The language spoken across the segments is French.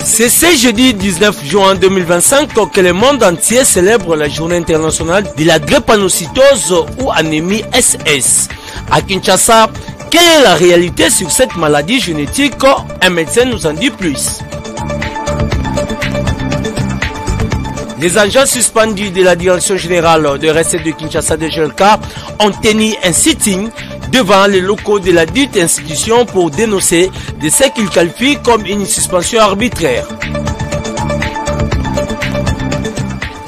C'est ce jeudi 19 juin 2025 que le monde entier célèbre la journée internationale de la drépanocytose ou anémie SS. À Kinshasa, quelle est la réalité sur cette maladie génétique? Un médecin nous en dit plus. Les agents suspendus de la Direction générale de recettes de Kinshasa DGLK ont tenu un sitting devant les locaux de la dite institution pour dénoncer de ce qu'ils qualifient comme une suspension arbitraire.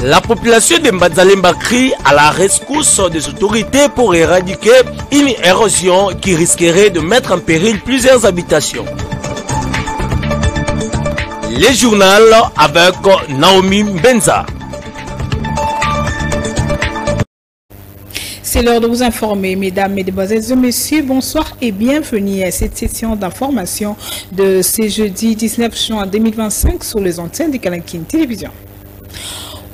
La population de Mbadzalemba crie à la rescousse des autorités pour éradiquer une érosion qui risquerait de mettre en péril plusieurs habitations. Les journaux avec Naomi Benza. C'est l'heure de vous informer, mesdames, mesdemoiselles et messieurs. Bonsoir et bienvenue à cette session d'information de ce jeudi 19 juin 2025 sur les antennes de Kalakin Télévision.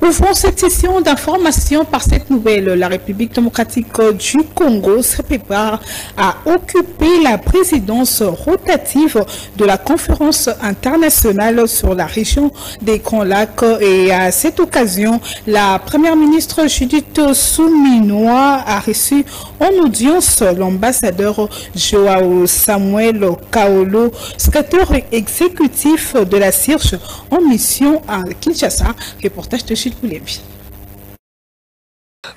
Ouvrons cette session d'information par cette nouvelle. La République démocratique du Congo se prépare à occuper la présidence rotative de la conférence internationale sur la région des Grands Lacs. Et à cette occasion, la première ministre Judith Suminwa a reçu en audience l'ambassadeur Joao Samuel Kaolo, secrétaire exécutif de la CIRJ en mission à Kinshasa. Reportage de Gilles Poulévi.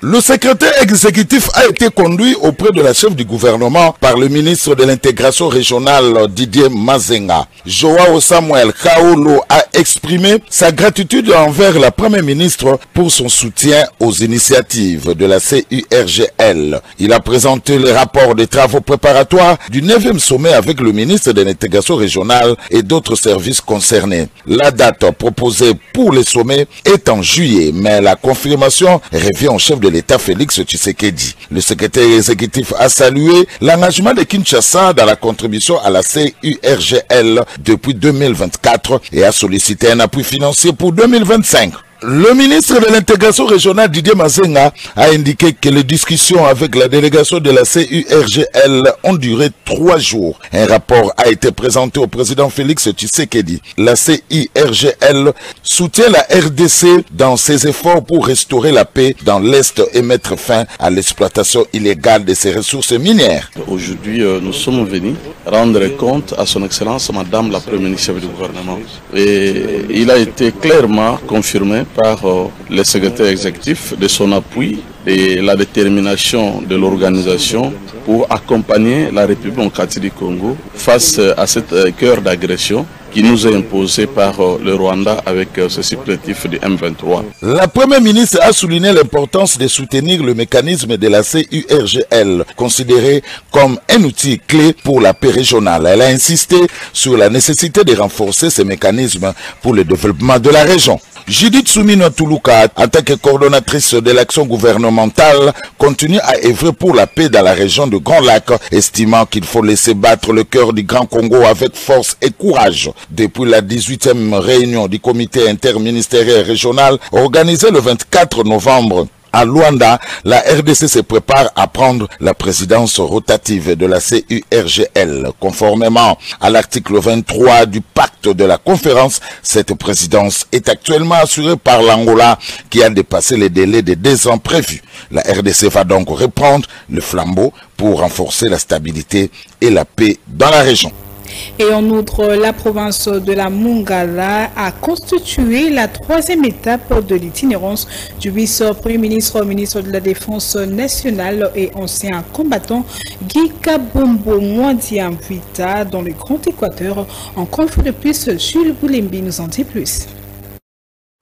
Le secrétaire exécutif a été conduit auprès de la chef du gouvernement par le ministre de l'intégration régionale Didier Mazenga. Joao Samuel Kaolo a exprimé sa gratitude envers la première ministre pour son soutien aux initiatives de la CIRGL. Il a présenté le rapport des travaux préparatoires du 9e sommet avec le ministre de l'intégration régionale et d'autres services concernés. La date proposée pour le sommet est en juillet, mais la confirmation revient au chef de l'État Félix Tshisekedi. Le secrétaire exécutif a salué l'engagement de Kinshasa dans la contribution à la CIRGL depuis 2024 et a sollicité un appui financier pour 2025. Le ministre de l'intégration régionale Didier Mazenga a indiqué que les discussions avec la délégation de la CIRGL ont duré 3 jours. Un rapport a été présenté au président Félix Tshisekedi. La CIRGL soutient la RDC dans ses efforts pour restaurer la paix dans l'Est et mettre fin à l'exploitation illégale de ses ressources minières. Aujourd'hui, nous sommes venus rendre compte à son Excellence Madame la Première ministre du gouvernement. Et il a été clairement confirmé par le secrétaire exécutif de son appui et la détermination de l'organisation pour accompagner la République démocratique du Congo face à cette cœur d'agression qui nous est imposé par le Rwanda avec ce supplétif du M23. La première ministre a souligné l'importance de soutenir le mécanisme de la CIRGL, considéré comme un outil clé pour la paix régionale. Elle a insisté sur la nécessité de renforcer ces mécanismes pour le développement de la région. Judith Soumino Toulouka, en tant que coordonnatrice de l'action gouvernementale, continue à œuvrer pour la paix dans la région de Grand Lac, estimant qu'il faut laisser battre le cœur du Grand Congo avec force et courage. Depuis la 18e réunion du comité interministériel régional organisée le 24 novembre, à Luanda, la RDC se prépare à prendre la présidence rotative de la CIRGL. Conformément à l'article 23 du pacte de la conférence, cette présidence est actuellement assurée par l'Angola qui a dépassé les délais de 2 ans prévus. La RDC va donc reprendre le flambeau pour renforcer la stabilité et la paix dans la région. Et en outre, la province de la Mongala a constitué la 3e étape de l'itinérance du vice-premier ministre, ministre de la Défense nationale et ancien combattant Guy Kabombo Mwandi-Amvita dans le Grand Équateur. En conflit de plus, Jules Boulembi nous en dit plus.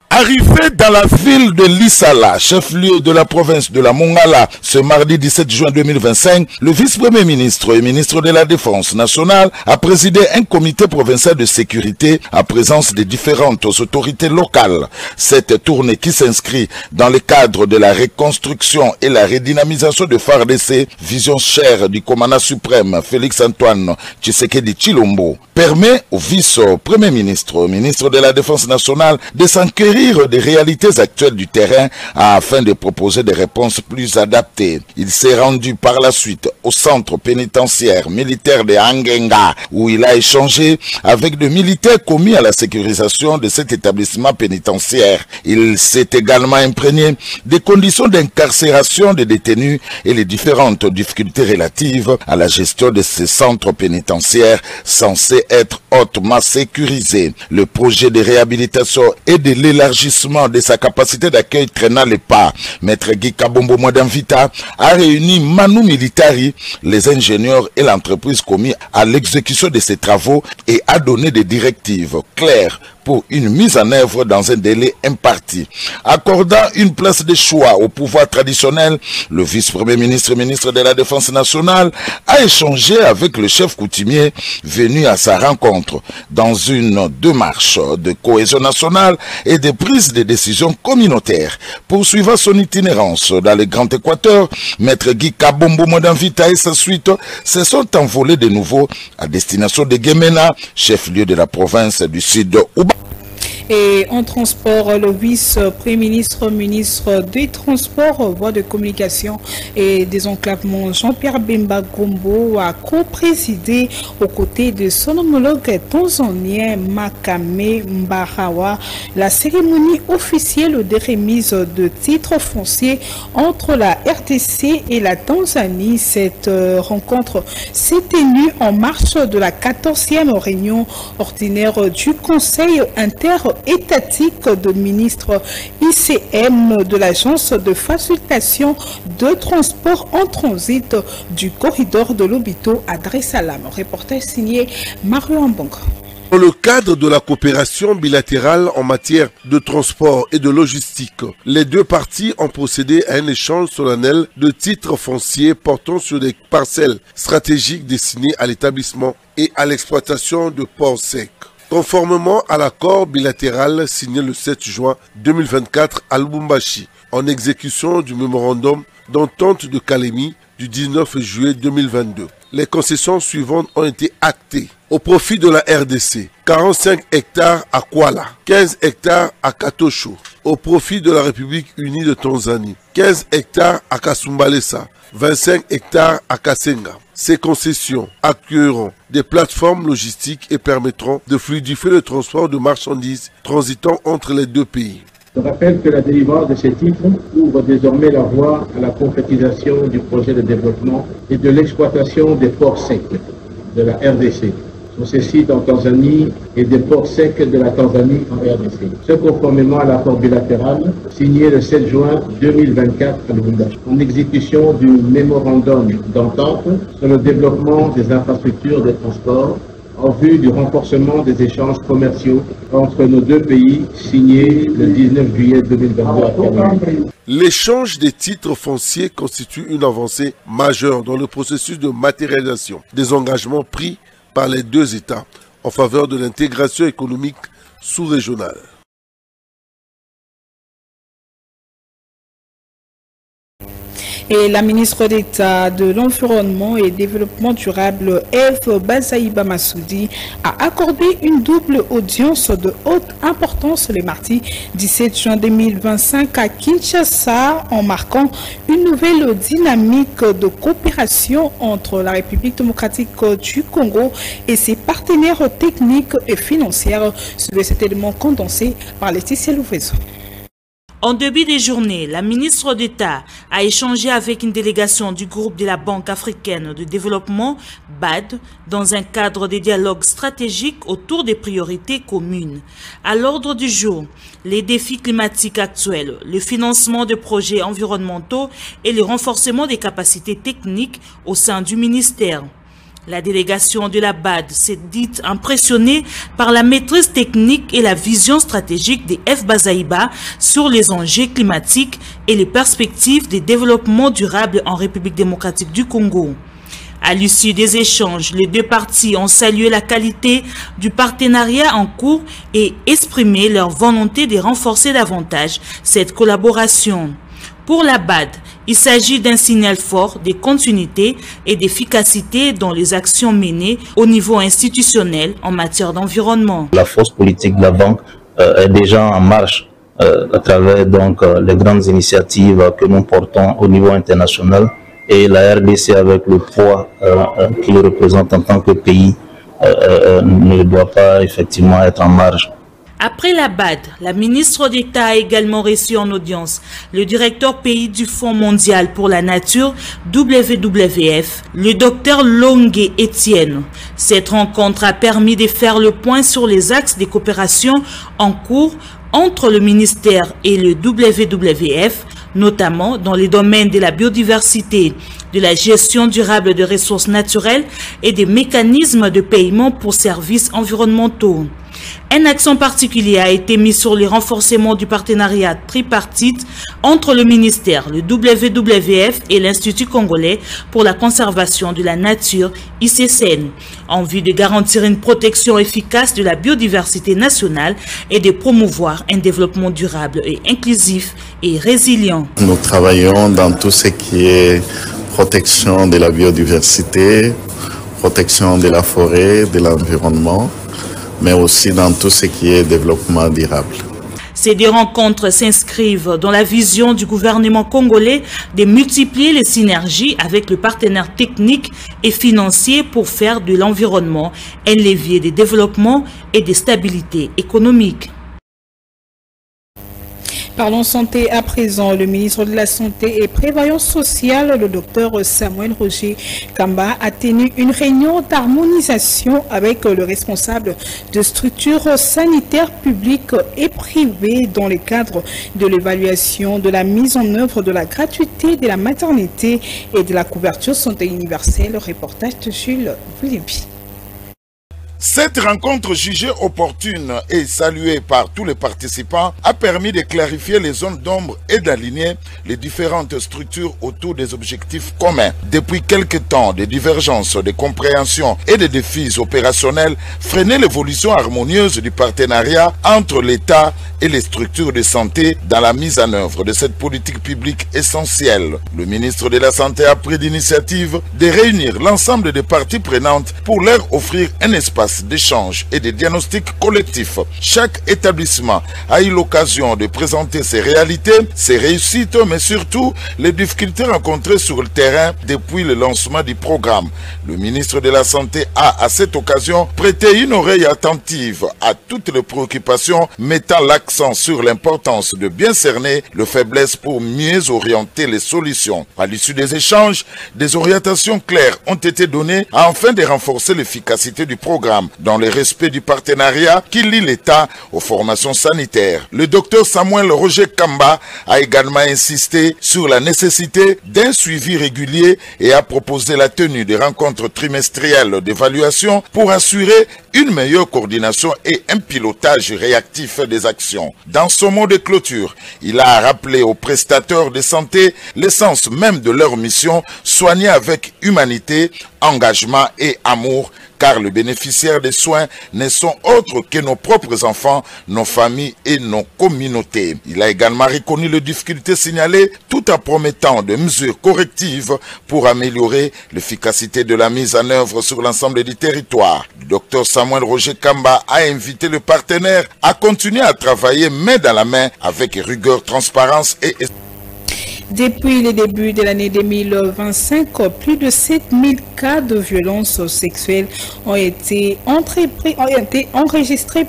Arrivé dans la ville de Lissala, chef-lieu de la province de la Mongala, ce mardi 17 juin 2025, le vice-premier ministre et ministre de la Défense nationale a présidé un comité provincial de sécurité à présence des différentes autorités locales. Cette tournée qui s'inscrit dans le cadre de la reconstruction et la redynamisation de FARDC, vision chère du commandant suprême Félix-Antoine Tshisekedi Tshilombo, permet au vice-premier ministre, ministre de la Défense nationale, de s'enquérir s'inspire des réalités actuelles du terrain afin de proposer des réponses plus adaptées. Il s'est rendu par la suite au centre pénitentiaire militaire de Angenga où il a échangé avec des militaires commis à la sécurisation de cet établissement pénitentiaire. Il s'est également imprégné des conditions d'incarcération des détenus et les différentes difficultés relatives à la gestion de ces centres pénitentiaires censés être hautement sécurisés. Le projet de réhabilitation et de l'élargissement de sa capacité d'accueil traînant les pas. Maître Guy Kabombo Mwadamvita a réuni Manu Militari, les ingénieurs et l'entreprise commis à l'exécution de ces travaux et a donné des directives claires pour une mise en œuvre dans un délai imparti. Accordant une place de choix au pouvoir traditionnel, le vice-premier ministre, ministre de la Défense nationale, a échangé avec le chef coutumier venu à sa rencontre dans une démarche de cohésion nationale et de prise de décisions communautaires. Poursuivant son itinérance dans le Grand Équateur, Maître Guy Kabombo Mwadamvita et sa suite se sont envolés de nouveau à destination de Gemena, chef-lieu de la province du Sud. Et en transport, le vice-premier ministre, ministre des Transports, voies de communication et désenclavement, Jean-Pierre Bemba Gombo, a co-présidé aux côtés de son homologue tanzanien Makame Mbarawa la cérémonie officielle de remise de titres fonciers entre la RDC et la Tanzanie. Cette rencontre s'est tenue en marge de la 14e réunion ordinaire du Conseil interétatique de ministres ICM de l'Agence de facilitation de transport en transit du corridor de Lobito à Dar es Salaam. Reportage signé Mario Ambonga. Dans le cadre de la coopération bilatérale en matière de transport et de logistique, les deux parties ont procédé à un échange solennel de titres fonciers portant sur des parcelles stratégiques destinées à l'établissement et à l'exploitation de ports secs. Conformément à l'accord bilatéral signé le 7 juin 2024 à Lubumbashi, en exécution du mémorandum d'entente de Kalemi du 19 juillet 2022. Les concessions suivantes ont été actées au profit de la RDC. 45 hectares à Kuala, 15 hectares à Katosho, au profit de la République unie de Tanzanie, 15 hectares à Kasumbalesa, 25 hectares à Kasenga. Ces concessions accueilleront des plateformes logistiques et permettront de fluidifier le transport de marchandises transitant entre les deux pays. Je rappelle que la délivrance de ces titres ouvre désormais la voie à la concrétisation du projet de développement et de l'exploitation des ports secs de la RDC sur ces sites en Tanzanie et des ports secs de la Tanzanie en RDC. Ce conformément à l'accord bilatéral signé le 7 juin 2024 à Lubumbashi, en exécution du mémorandum d'entente sur le développement des infrastructures de transport en vue du renforcement des échanges commerciaux entre nos deux pays, signé le 19 juillet 2022 à Kalemi. L'échange des titres fonciers constitue une avancée majeure dans le processus de matérialisation des engagements pris par les deux États en faveur de l'intégration économique sous-régionale. Et la ministre d'État de l'Environnement et Développement durable, Eve Bazaïba Massoudi, a accordé une double audience de haute importance le mardi 17 juin 2025 à Kinshasa, en marquant une nouvelle dynamique de coopération entre la République démocratique du Congo et ses partenaires techniques et financiers. Suivez cet élément condensé par Laetitia Louvezo. En début de journée, la ministre d'État a échangé avec une délégation du groupe de la Banque africaine de développement, BAD, dans un cadre de dialogue stratégique autour des priorités communes. À l'ordre du jour, les défis climatiques actuels, le financement de projets environnementaux et le renforcement des capacités techniques au sein du ministère. La délégation de la BAD s'est dite impressionnée par la maîtrise technique et la vision stratégique des F. Bazaïba sur les enjeux climatiques et les perspectives de développement durable en République démocratique du Congo. À l'issue des échanges, les deux parties ont salué la qualité du partenariat en cours et exprimé leur volonté de renforcer davantage cette collaboration. Pour la BAD, il s'agit d'un signal fort de continuité et d'efficacité dans les actions menées au niveau institutionnel en matière d'environnement. La force politique de la banque est déjà en marche à travers donc les grandes initiatives que nous portons au niveau international, et la RDC avec le poids qu'il représente en tant que pays ne doit pas effectivement être en marge. Après la BAD, la ministre d'État a également reçu en audience le directeur pays du Fonds mondial pour la nature, WWF, le docteur Longue Etienne. Cette rencontre a permis de faire le point sur les axes de coopération en cours entre le ministère et le WWF, notamment dans les domaines de la biodiversité, de la gestion durable des ressources naturelles et des mécanismes de paiement pour services environnementaux. Un accent particulier a été mis sur le renforcement du partenariat tripartite entre le ministère, le WWF et l'Institut congolais pour la conservation de la nature, ICCN, en vue de garantir une protection efficace de la biodiversité nationale et de promouvoir un développement durable et inclusif et résilient. Nous travaillons dans tout ce qui est protection de la biodiversité, protection de la forêt, de l'environnement, mais aussi dans tout ce qui est développement durable. Ces deux rencontres s'inscrivent dans la vision du gouvernement congolais de multiplier les synergies avec le partenaire technique et financier pour faire de l'environnement un levier de développement et de stabilité économique. Parlons santé à présent. Le ministre de la Santé et Prévoyance sociale, le docteur Samuel Roger Kamba, a tenu une réunion d'harmonisation avec le responsable de structures sanitaires publiques et privées dans le cadre de l'évaluation de la mise en œuvre de la gratuité de la maternité et de la couverture santé universelle. Reportage de Jules Philippi. Cette rencontre jugée opportune et saluée par tous les participants a permis de clarifier les zones d'ombre et d'aligner les différentes structures autour des objectifs communs. Depuis quelques temps, des divergences, de compréhension et des défis opérationnels freinaient l'évolution harmonieuse du partenariat entre l'État et les structures de santé dans la mise en œuvre de cette politique publique essentielle. Le ministre de la Santé a pris l'initiative de réunir l'ensemble des parties prenantes pour leur offrir un espace d'échange et de diagnostic collectif. Chaque établissement a eu l'occasion de présenter ses réalités, ses réussites, mais surtout les difficultés rencontrées sur le terrain depuis le lancement du programme. Le ministre de la Santé a, à cette occasion, prêté une oreille attentive à toutes les préoccupations, mettant l'accent sur l'importance de bien cerner les faiblesses pour mieux orienter les solutions. À l'issue des échanges, des orientations claires ont été données afin de renforcer l'efficacité du programme dans le respect du partenariat qui lie l'État aux formations sanitaires. Le docteur Samuel Roger Kamba a également insisté sur la nécessité d'un suivi régulier et a proposé la tenue de rencontres trimestrielles d'évaluation pour assurer une meilleure coordination et un pilotage réactif des actions. Dans son mot de clôture, il a rappelé aux prestataires de santé l'essence même de leur mission, soigner avec humanité, engagement et amour, car le bénéficiaire des soins ne sont autres que nos propres enfants, nos familles et nos communautés. Il a également reconnu les difficultés signalées tout en promettant des mesures correctives pour améliorer l'efficacité de la mise en œuvre sur l'ensemble du territoire. Le docteur Samuel Roger Kamba a invité le partenaire à continuer à travailler main dans la main avec rigueur, transparence et... Depuis le début de l'année 2025, plus de 7000 cas de violences sexuelles ont été enregistrés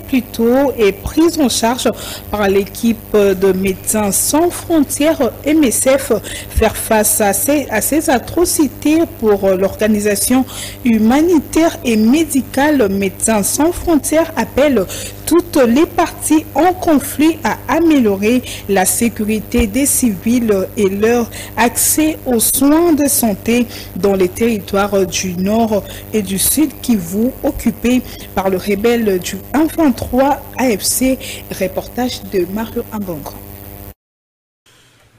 et pris en charge par l'équipe de Médecins sans frontières MSF. Faire face à ces atrocités pour l'organisation humanitaire et médicale Médecins sans frontières appelle toutes les parties en conflit à améliorer la sécurité des civils et leur accès aux soins de santé dans les territoires du Nord et du Sud Kivu occupés par le rebelle du 123 AFC. Reportage de Mario Ambongo.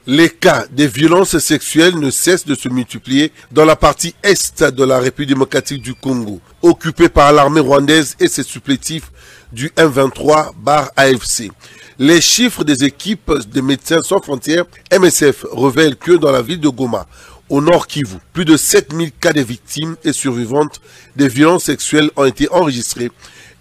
Les cas de violences sexuelles ne cessent de se multiplier dans la partie est de la République démocratique du Congo, occupée par l'armée rwandaise et ses supplétifs du M23/AFC. Les chiffres des équipes de Médecins sans frontières MSF révèlent que dans la ville de Goma, au nord Kivu, plus de 7000 cas de victimes et survivantes des violences sexuelles ont été enregistrés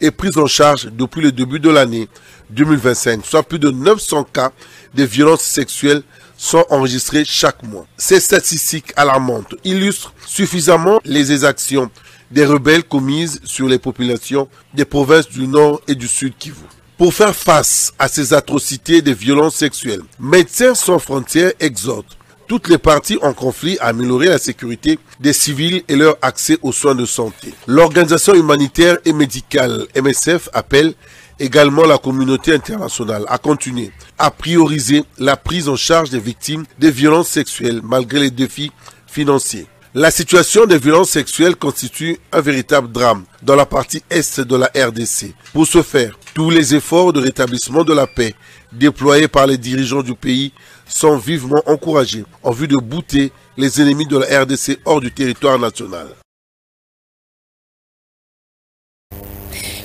et pris en charge depuis le début de l'année 2025, soit plus de 900 cas de violences sexuelles sont enregistrés chaque mois. Ces statistiques alarmantes illustrent suffisamment les exactions des rebelles commises sur les populations des provinces du Nord et du Sud Kivu. Pour faire face à ces atrocités de violences sexuelles, Médecins sans frontières exhorte toutes les parties en conflit à améliorer la sécurité des civils et leur accès aux soins de santé. L'organisation humanitaire et médicale MSF appelle également la communauté internationale à continuer à prioriser la prise en charge des victimes des violences sexuelles malgré les défis financiers. La situation des violences sexuelles constitue un véritable drame dans la partie est de la RDC. Pour ce faire, tous les efforts de rétablissement de la paix déployés par les dirigeants du pays sont vivement encouragés en vue de bouter les ennemis de la RDC hors du territoire national.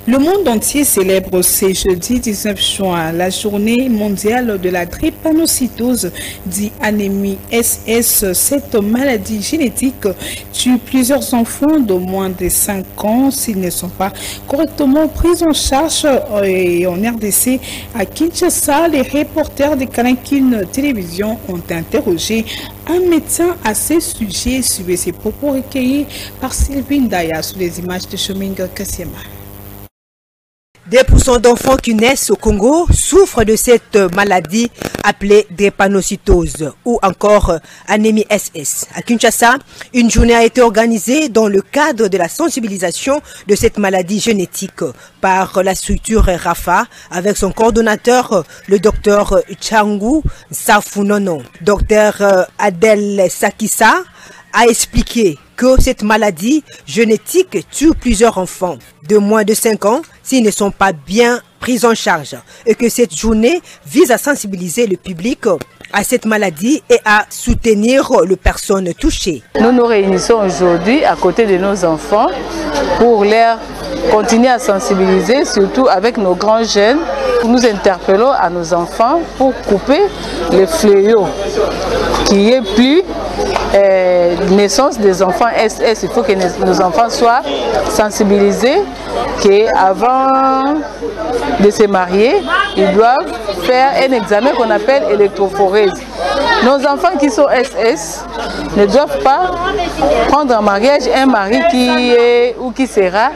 Le monde entier célèbre ce jeudi 19 juin la journée mondiale de la drépanocytose, dit anémie SS. Cette maladie génétique tue plusieurs enfants de moins de 5 ans s'ils ne sont pas correctement pris en charge. Et en RDC, à Kinshasa, les reporters de Kalankine Télévision ont interrogé un médecin à ce sujet. Suivez ces propos recueillis par Sylvine Daya sous les images de Chominga Kassiema. 2% d'enfants qui naissent au Congo souffrent de cette maladie appelée drépanocytose ou encore anémie SS. À Kinshasa, une journée a été organisée dans le cadre de la sensibilisation de cette maladie génétique par la structure RAFA avec son coordonnateur, le docteur Changu Safunono. Docteur Adel Sakissa a expliqué que cette maladie génétique tue plusieurs enfants de moins de 5 ans s'ils ne sont pas bien pris en charge et que cette journée vise à sensibiliser le public à cette maladie et à soutenir les personnes touchées. Nous nous réunissons aujourd'hui à côté de nos enfants pour leur continuer à sensibiliser, surtout avec nos grands jeunes. Nous interpellons à nos enfants pour couper les fléaux, qu'il n'y ait plus naissance des enfants SS. Il faut que nos enfants soient sensibilisés qu'avant de se marier, ils doivent faire un examen qu'on appelle électrophorèse. Nos enfants qui sont SS ne doivent pas prendre en mariage un mari qui est ou qui sera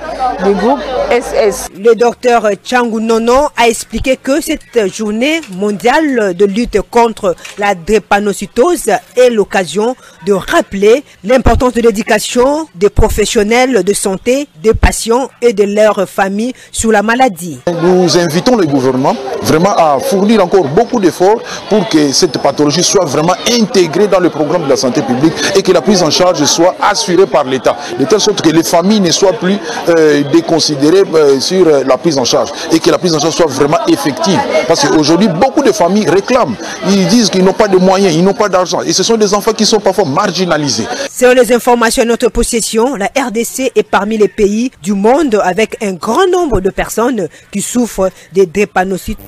du groupe SS. Le docteur Changu Nono a expliqué que cette journée mondiale de lutte contre la drépanocytose est l'occasion de rappeler l'importance de l'éducation des professionnels de santé, des patients et de leurs familles sur la maladie. Nous invitons le gouvernement vraiment à fournir encore beaucoup d'efforts pour que cette pathologie soit vraiment intégrée dans le programme de la santé publique et que la prise en charge soit assurée par l'État, de telle sorte que les familles ne soient plus déconsidérées sur la prise en charge et que la prise en charge soit vraiment effective. Parce qu'aujourd'hui, beaucoup de familles réclament, ils disent qu'ils n'ont pas de moyens, ils n'ont pas d'argent et ce sont des enfants qui sont parfois marginalisés. Selon les informations à notre possession, la RDC est parmi les pays du monde avec un grand nombre de personnes qui souffrent de drépanocytose.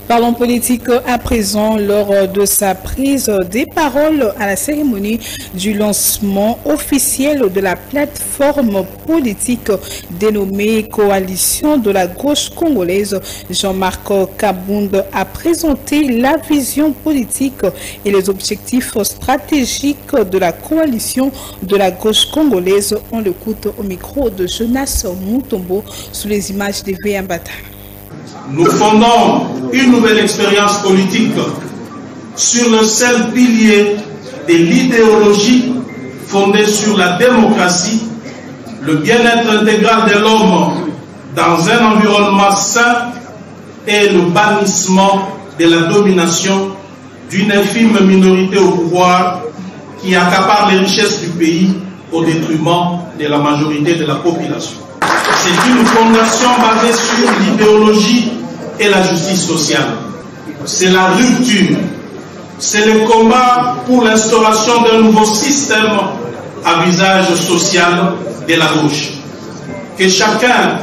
Parlons politique à présent. Lors de sa prise des paroles à la cérémonie du lancement officiel de la plateforme politique dénommée Coalition de la gauche congolaise, Jean-Marc Kabound a présenté la vision politique et les objectifs stratégiques de la coalition de la gauche congolaise. On l'écoute au micro de Jonas Moutombo sous les images de V. Mbata. Nous fondons une nouvelle expérience politique sur le seul pilier de l'idéologie fondée sur la démocratie, le bien-être intégral de l'homme dans un environnement sain et le bannissement de la domination d'une infime minorité au pouvoir qui accapare les richesses du pays au détriment de la majorité de la population. C'est une fondation basée sur l'idéologie et la justice sociale. C'est la rupture. C'est le combat pour l'instauration d'un nouveau système à visage social de la gauche. Que chacun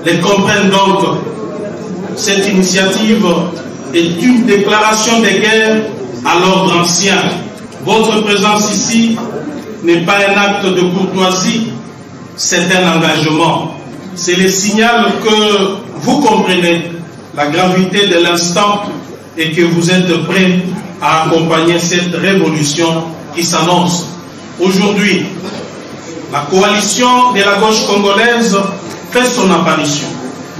les comprenne donc. Cette initiative est une déclaration de guerre à l'ordre ancien. Votre présence ici n'est pas un acte de courtoisie, c'est un engagement. C'est le signal que vous comprenez la gravité de l'instant et que vous êtes prêts à accompagner cette révolution qui s'annonce. Aujourd'hui, la coalition de la gauche congolaise fait son apparition.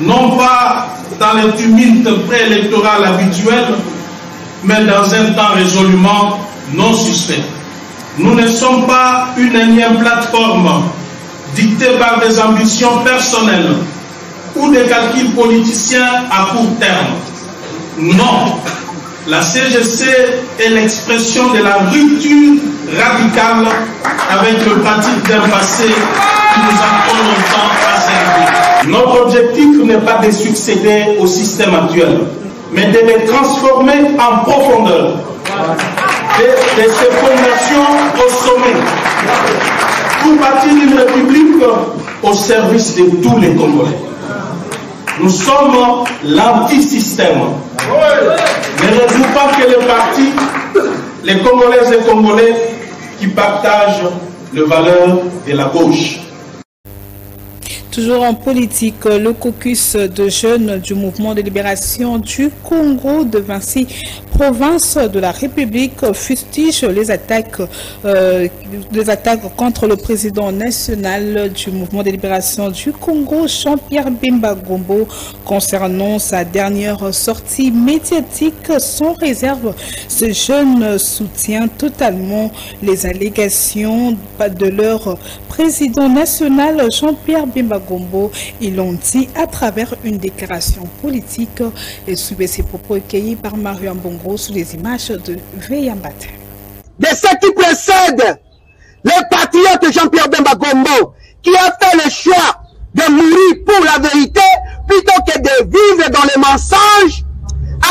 Non pas dans le tumulte préélectoral habituel, mais dans un temps résolument non suspect. Nous ne sommes pas une énième plateforme dictée par des ambitions personnelles ou des calculs politiciens à court terme. Non, la CGC est l'expression de la rupture radicale avec le pratique d'un passé qui nous a trop longtemps asservi. Notre objectif n'est pas de succéder au système actuel, mais de le transformer en profondeur, de ses fondations au sommet, pour bâtir une république au service de tous les Congolais. Nous sommes l'anti-système. Ne rêvons pas que les partis, les Congolaises et Congolais qui partagent les valeurs de la gauche. Toujours en politique, le caucus de jeunes du mouvement de libération du Congo de Vinci, province de la République, fustige les attaques contre le président national du mouvement de libération du Congo, Jean-Pierre Bemba Gombo, concernant sa dernière sortie médiatique. Sans réserve, ce jeune soutient totalement les allégations de leur président national, Jean-Pierre Bemba Gombo. Ils l'ont dit à travers une déclaration politique. Et suivez ces propos recueillis par Mario Mbongo sous les images de Veyambate. De ce qui précède, le patriote Jean-Pierre Bemba Gombo, qui a fait le choix de mourir pour la vérité plutôt que de vivre dans les mensonges,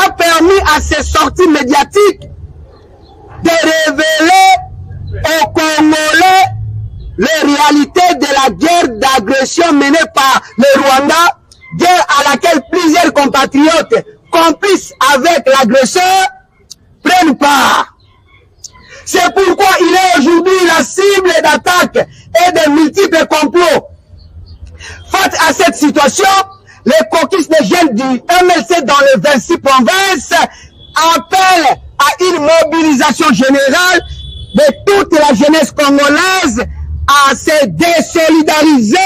a permis à ses sorties médiatiques de révéler aux Congolais les réalités de la guerre d'agression menée par le Rwanda, guerre à laquelle plusieurs compatriotes, complices avec l'agresseur, prennent part. C'est pourquoi il est aujourd'hui la cible d'attaques et de multiples complots. Face à cette situation, les caucus des jeunes du MLC dans les 26 provinces appellent à une mobilisation générale de toute la jeunesse congolaise à se désolidariser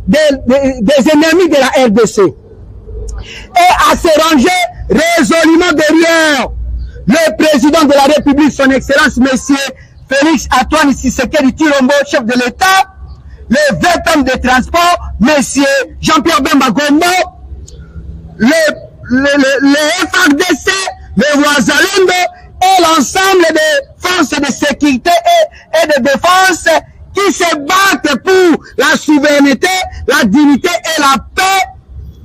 des ennemis de la RDC et à se ranger résolument derrière le président de la République, son Excellence, Monsieur Félix Antoine Tshisekedi Tshilombo, chef de l'État, le VPM de transport, Monsieur Jean-Pierre Bemba Gombo, le FARDC, le Wazalendo et l'ensemble des forces de sécurité et de défense qui se battent pour la souveraineté, la dignité et la paix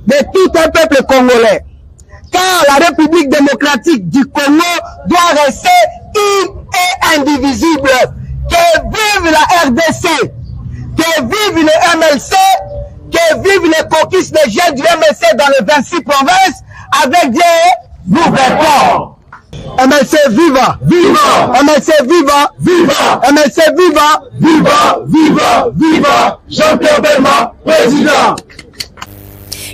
de tout un peuple congolais. Car la République démocratique du Congo doit rester une et indivisible. Que vive la RDC, que vive le MLC, que vive les caucus des jeunes du MLC dans les 26 provinces avec des gouvernements. MLC viva, viva, MLC viva, viva, MLC viva, viva, viva, viva, Jean-Pierre Bemba, président.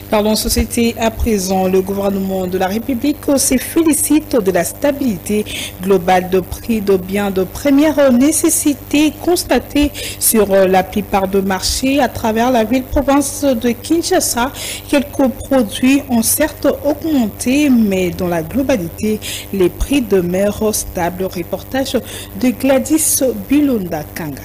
Parlons société à présent. Le gouvernement de la République se félicite de la stabilité globale de prix de biens de première nécessité constatée sur la plupart des marchés à travers la ville-province de Kinshasa. Quelques produits ont certes augmenté, mais dans la globalité, les prix demeurent stables. Reportage de Gladys Bilonda Kanga.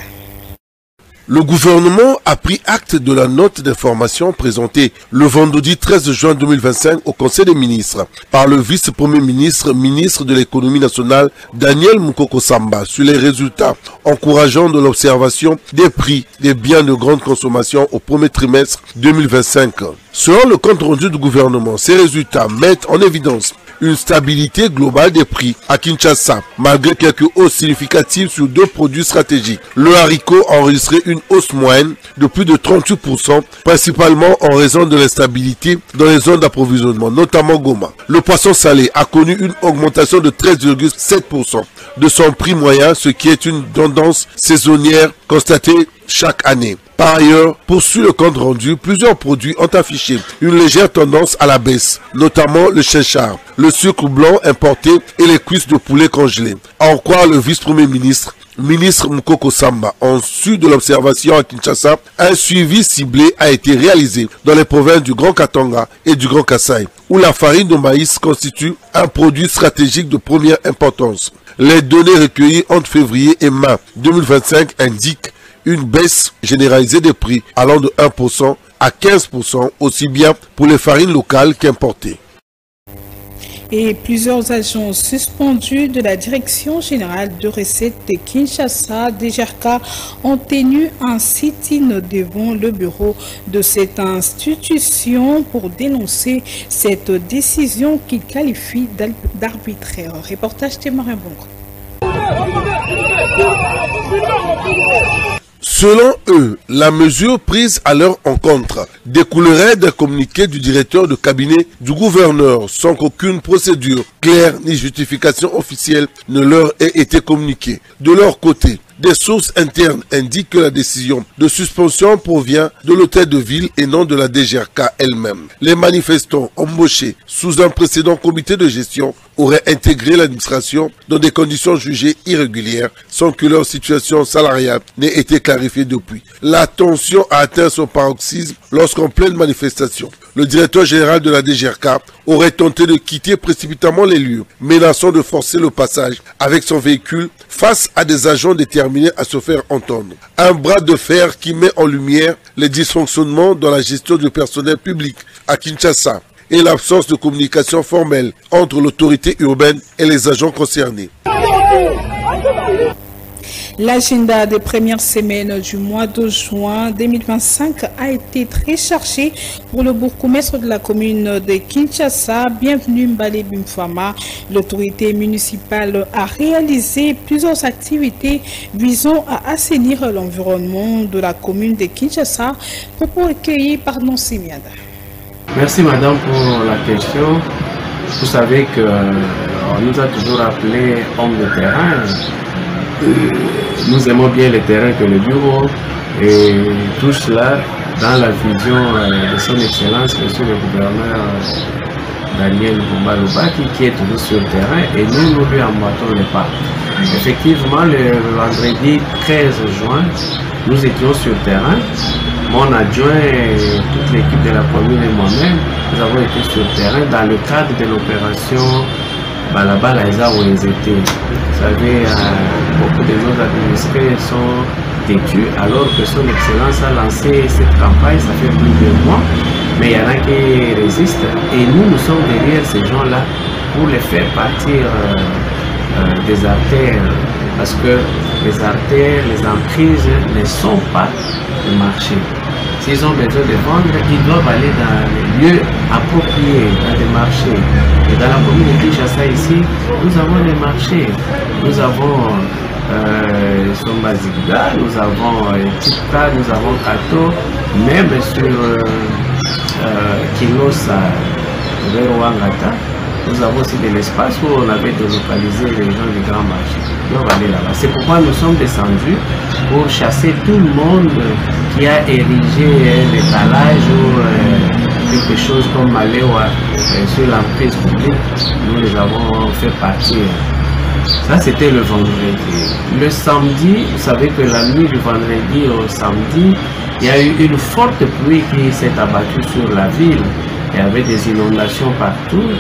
Le gouvernement a pris acte de la note d'information présentée le vendredi 13 juin 2025 au Conseil des ministres par le vice-premier ministre, ministre de l'économie nationale Daniel Mukoko Samba sur les résultats encourageants de l'observation des prix des biens de grande consommation au premier trimestre 2025. Selon le compte rendu du gouvernement, ces résultats mettent en évidence une stabilité globale des prix à Kinshasa, malgré quelques hausses significatives sur deux produits stratégiques. Le haricot a enregistré une hausse moyenne de plus de 38%, principalement en raison de l'instabilité dans les zones d'approvisionnement, notamment Goma. Le poisson salé a connu une augmentation de 13,7%. de son prix moyen, ce qui est une tendance saisonnière constatée chaque année. Par ailleurs, poursuit le compte rendu, plusieurs produits ont affiché une légère tendance à la baisse, notamment le chinchard, le sucre blanc importé et les cuisses de poulet congelées. À en croire le vice-premier ministre Mukoko Samba, en sus de l'observation à Kinshasa, un suivi ciblé a été réalisé dans les provinces du Grand Katanga et du Grand Kasaï, où la farine de maïs constitue un produit stratégique de première importance. Les données recueillies entre février et mai 2025 indiquent une baisse généralisée des prix allant de 1% à 15%, aussi bien pour les farines locales qu'importées. Et plusieurs agents suspendus de la Direction générale de recettes de Kinshasa, DGRK, ont tenu un sit-in devant le bureau de cette institution pour dénoncer cette décision qu'ils qualifient d'arbitraire. Reportage de Marin Bongo. Selon eux, la mesure prise à leur encontre découlerait d'un communiqué du directeur de cabinet du gouverneur sans qu'aucune procédure claire ni justification officielle ne leur ait été communiquée. De leur côté, des sources internes indiquent que la décision de suspension provient de l'hôtel de ville et non de la DGRK elle-même. Les manifestants embauchés sous un précédent comité de gestion auraient intégré l'administration dans des conditions jugées irrégulières sans que leur situation salariale n'ait été clarifiée depuis. La tension a atteint son paroxysme lorsqu'en pleine manifestation, le directeur général de la DGRK aurait tenté de quitter précipitamment les lieux, menaçant de forcer le passage avec son véhicule face à des agents déterminés à se faire entendre. Un bras de fer qui met en lumière les dysfonctionnements dans la gestion du personnel public à Kinshasa et l'absence de communication formelle entre l'autorité urbaine et les agents concernés. L'agenda des premières semaines du mois de juin 2025 a été très chargé pour le bourgmestre de la commune de Kinshasa, Bienvenue Mbale Bimfama. L'autorité municipale a réalisé plusieurs activités visant à assainir l'environnement de la commune de Kinshasa. Propos recueillis par Nancy Miada. Merci madame pour la question. Vous savez que on nous a toujours appelé hommes de terrain. Nous aimons bien le terrain que le bureau et tout cela dans la vision de son excellence, monsieur le gouverneur Daniel Bumba-Lubaki, qui est toujours sur le terrain et nous lui emboîtons les pas. Effectivement, le vendredi 13 juin, nous étions sur le terrain. Mon adjoint et toute l'équipe de la commune et moi-même, nous avons été sur le terrain dans le cadre de l'opération Balabala Eza où ils étaient. Vous savez, beaucoup des autres administrés sont têtus alors que son excellence a lancé cette campagne, ça fait plus de mois, mais il y en a qui résistent et nous sommes derrière ces gens-là pour les faire partir des artères parce que les artères, les emprises ne sont pas le marché. S'ils ont besoin de vendre, ils doivent aller dans les lieux appropriés, dans des marchés. Et dans la commune de Kinshasa ici, nous avons des marchés. Nous avons Sombazigda, nous avons Tipka, nous avons Kato, même sur Kilosa, Verwangata. Nous avons aussi de l'espace où on avait délocalisé les gens du grand marché. Ils doivent aller là-bas. C'est pourquoi nous sommes descendus pour chasser tout le monde qui a érigé un étalage ou quelque chose comme Maléwa sur l'emprise publique. Nous les avons fait partir. Ça, c'était le vendredi. Le samedi, vous savez que la nuit du vendredi au samedi, il y a eu une forte pluie qui s'est abattue sur la ville. Il y avait des inondations partout.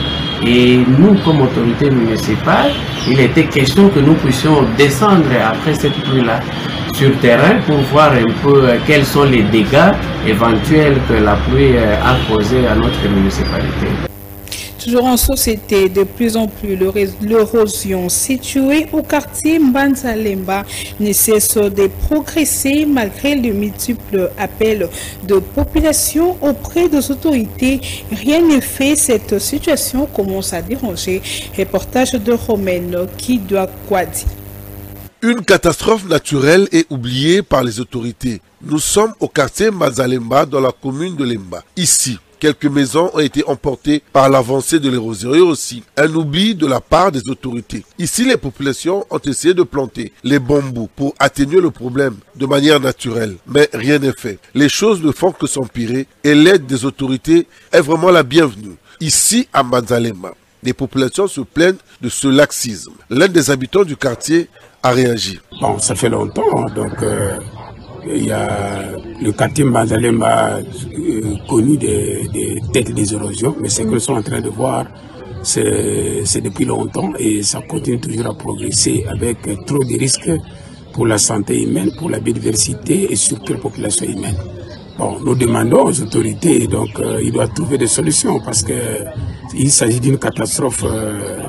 Et nous, comme autorité municipale, il était question que nous puissions descendre après cette pluie-là sur terrain pour voir un peu quels sont les dégâts éventuels que la pluie a causés à notre municipalité. Toujours en société, de plus en plus, l'érosion située au quartier Mbanza-Lemba ne cesse de progresser malgré les multiples appels de population auprès des autorités. Rien n'est fait, cette situation commence à déranger. Reportage de Romaine qui doit quoi dire. Une catastrophe naturelle est oubliée par les autorités. Nous sommes au quartier Mbanza-Lemba dans la commune de Lemba. Ici, Quelques maisons ont été emportées par l'avancée de l'érosion et aussi un oubli de la part des autorités. Ici, les populations ont essayé de planter les bambous pour atténuer le problème de manière naturelle, mais rien n'est fait. Les choses ne font que s'empirer et l'aide des autorités est vraiment la bienvenue. Ici, à Manzalema, les populations se plaignent de ce laxisme. L'un des habitants du quartier a réagi. Bon, ça fait longtemps, donc il y a le quartier Manzalema connu des têtes des érosions, mais ce que nous sommes en train de voir, c'est depuis longtemps et ça continue toujours à progresser avec trop de risques pour la santé humaine, pour la biodiversité et surtout la population humaine. Bon, nous demandons aux autorités, donc ils doivent trouver des solutions parce qu'il s'agit d'une catastrophe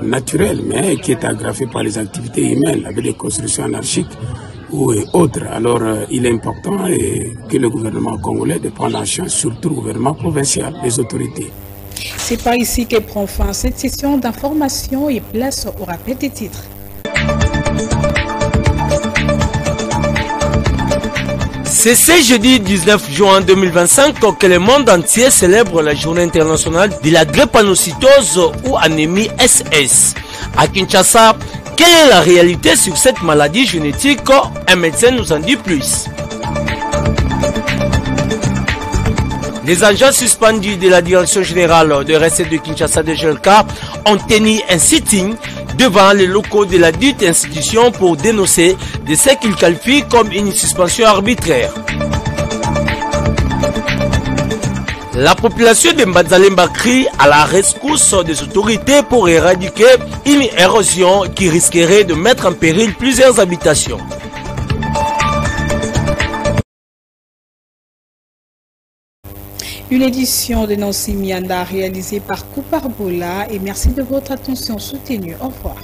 naturelle, mais qui est aggravée par les activités humaines avec des constructions anarchiques ou autres. Alors, il est important que le gouvernement congolais de prendre en charge, surtout le gouvernement provincial, les autorités. C'est par ici que prend fin cette session d'information et place au rappel des titres. C'est ce jeudi 19 juin 2025 que le monde entier célèbre la journée internationale de la drépanocytose ou anémie SS. À Kinshasa, quelle est la réalité sur cette maladie génétique? Un médecin nous en dit plus. Les agents suspendus de la direction générale de recette de Kinshasa de GLK ont tenu un sitting devant les locaux de la dite institution pour dénoncer de ce qu'ils qualifient comme une suspension arbitraire. La population de Manzalema crie à la rescousse des autorités pour éradiquer une érosion qui risquerait de mettre en péril plusieurs habitations. Une édition de Nancy Mianda réalisée par Couparbola et merci de votre attention soutenue. Au revoir.